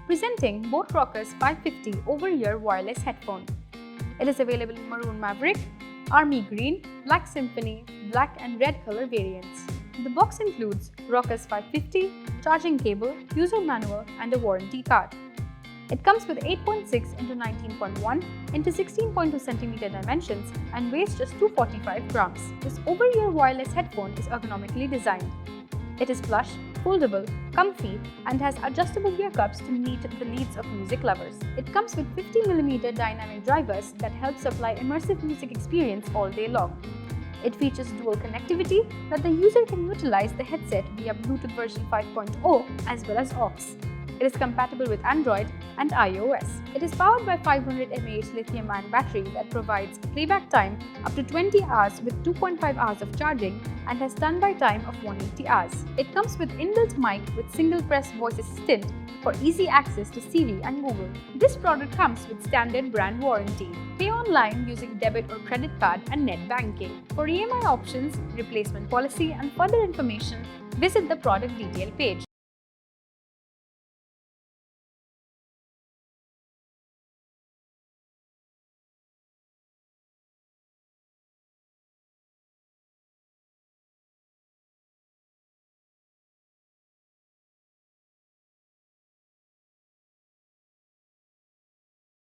Presenting Boat Rockers 550 over-ear wireless headphone. It is available in Maroon Maverick, Army Green, Black Symphony, Black and Red color variants. The box includes Rockers 550, charging cable, user manual and a warranty card. It comes with 8.6 into 19.1 into 16.2 cm dimensions and weighs just 245 grams. This over-ear wireless headphone is ergonomically designed. It is plush, foldable, comfy and has adjustable ear cups to meet the needs of music lovers. It comes with 50mm dynamic drivers that help supply immersive music experience all day long. It features dual connectivity that the user can utilize the headset via Bluetooth version 5.0 as well as aux. It is compatible with Android and iOS. It is powered by 500 mAh lithium-ion battery that provides playback time up to 20 hours with 2.5 hours of charging and has standby time of 180 hours. It comes with inbuilt mic with single-press voice assistant for easy access to Siri and Google. This product comes with standard brand warranty. Pay online using debit or credit card and net banking. For EMI options, replacement policy and further information, visit the product detail page.